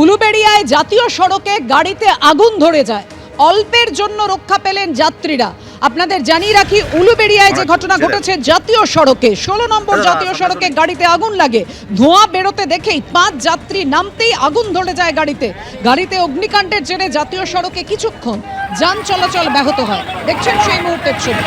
উলুবেড়িয়ায় জাতীয় সড়কে গাড়িতে আগুন ধরে যায়, অল্পের জন্য রক্ষা পেলেন যাত্রীরা। আপনাদের জানিয়ে রাখি, উলুবেড়িয়ায় যে ঘটনা ঘটেছে জাতীয় সড়কে 16 নম্বর জাতীয় সড়কে গাড়িতে আগুন লাগে। ধোঁয়া বেরোতে দেখেই 5 যাত্রী নামতেই আগুন ধরে যায় গাড়িতে অগ্নিকাণ্ডের জেরে জাতীয় সড়কে কিছুক্ষণ যান চলাচল ব্যাহত হয়। দেখছেন সেই মুহূর্তের ছবি।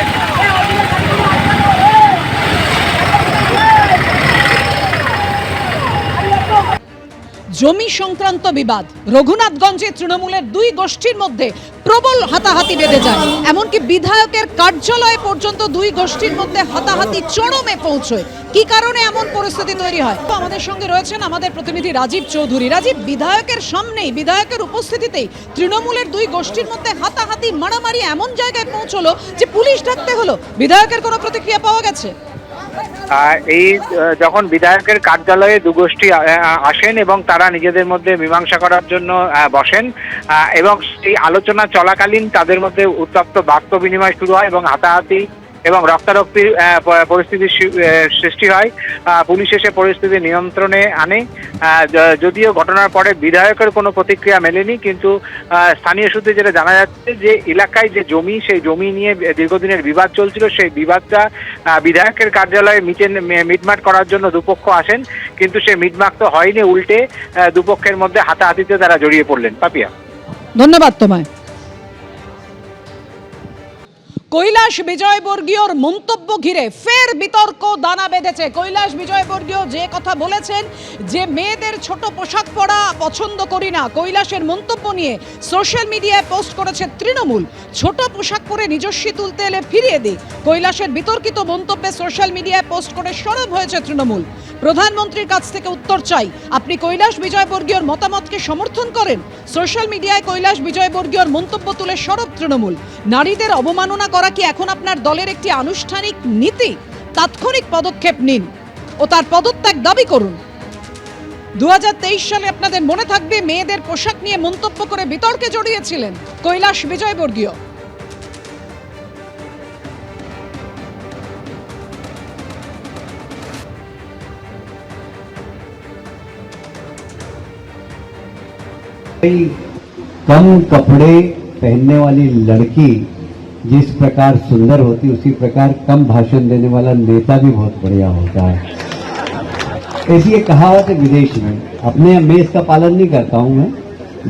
জমি সংক্রান্ত বিবাদ, রঘুনাথগঞ্জে তৃণমূলের 2 গোষ্ঠীর মধ্যে প্রবল হাতাহাতি বেঁধে যায়। এমনকি বিধায়কের কার্যালয়ে পর্যন্ত 2 গোষ্ঠীর মধ্যে হাতাহাতি চরমে পৌঁছয়। কি কারণে এমন পরিস্থিতি তৈরি হয়? তো আমাদের সঙ্গে রয়েছেন আমাদের প্রতিনিধি রাজীব চৌধুরী। রাজীব, বিধায়কের সামনেই, বিধায়কের উপস্থিতিতেই তৃণমূলের 2 গোষ্ঠীর মধ্যে হাতাহাতি, মারামারি এমন জায়গায় পৌঁছলো যে পুলিশ ডাকতে হলো। বিধায়কের কোনো প্রতিক্রিয়া পাওয়া গেছে? এই যখন বিধায়কের কার্যালয়ে 2 গোষ্ঠী আসেন এবং তারা নিজেদের মধ্যে মীমাংসা করার জন্য বসেন এবং এই আলোচনা চলাকালীন তাদের মধ্যে উত্তপ্ত বাক্য বিনিময় শুরু হয় এবং হাতাহাতি এবং রক্তারক্তির পরিস্থিতির সৃষ্টি হয়। পুলিশ এসে পরিস্থিতি নিয়ন্ত্রণে আনে। যদিও ঘটনার পরে বিধায়কের কোনো প্রতিক্রিয়া মেলেনি, কিন্তু স্থানীয় সূত্রে যেটা জানা যাচ্ছে যে এলাকায় যে জমি, সেই জমি নিয়ে দীর্ঘদিনের বিবাদ চলছিল। সেই বিবাদটা বিধায়কের কার্যালয়ে মিটমাট করার জন্য দুপক্ষ আসেন, কিন্তু সেই মিটমাট তো হয়নি, উল্টে দুপক্ষের মধ্যে হাতাহাতিতে তারা জড়িয়ে পড়লেন। পাপিয়া, ধন্যবাদ তোমায়। কৈলাস বিজয়বর্গীয়র মন্তব্য ঘিরে ফের বিতর্ক দানা বেঁধেছে। কৈলাস বিজয়বর্গীয় যে কথা বলেছেন যে মেয়েদের ছোট পোশাক পরা পছন্দ করি না, কৈলাসের মন্তব্য নিয়ে সোশ্যাল মিডিয়ায় পোস্ট করেছে তৃণমূল। ছোট পোশাক পরে নিজস্বী তুলতে এলে ফিরিয়ে দিই, কৈলাসের বিতর্কিত মন্তব্যে সোশ্যাল মিডিয়ায় পোস্ট করে সরব হয়েছে তৃণমূল। প্রধানমন্ত্রীর কাছ থেকে উত্তর চাই, আপনি কৈলাস বিজয়বর্গীয়র মতামতকে সমর্থন করেন? সোশ্যাল মিডিয়ায় কৈলাস বিজয়বর্গীয়র মন্তব্য তুলে সরব তৃণমূল। নারীদের অবমাননা করা কি এখন আপনার দলের একটি আনুষ্ঠানিক নীতি? তাৎক্ষণিক পদক্ষেপ নিন ও তার পদত্যাগ দাবি করুন। 2023 সালে আপনাদের মনে থাকবে, মেয়েদের পোশাক নিয়ে মন্তব্য করে বিতর্কে জড়িয়েছিলেন কৈলাস বিজয়বর্গীয়। कम कपड़े पहनने वाली लड़की जिस प्रकार सुंदर होती, उसी प्रकार कम भाषण देने वाला नेता भी बहुत बढ़िया होता है। ऐसी ये कहावत है विदेश में। अपने मैं इसका पालन नहीं करता हूँ,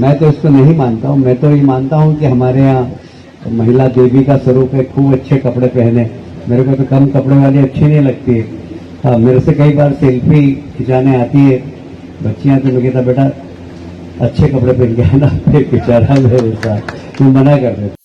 मैं तो इसको नहीं मानता हूँ। मैं तो ये मानता हूँ कि हमारे यहाँ महिला देवी का स्वरूप है, खूब अच्छे कपड़े पहने। मेरे को तो कम कपड़े वाली अच्छी नहीं लगती है। हाँ, मेरे से कई बार सेल्फी खिंचाने आती है बच्चियाँ, तो मैं कहता बेटा अच्छे कपड़े पहन के आना, फिर बेचारा मेरे साथ मना कर देता।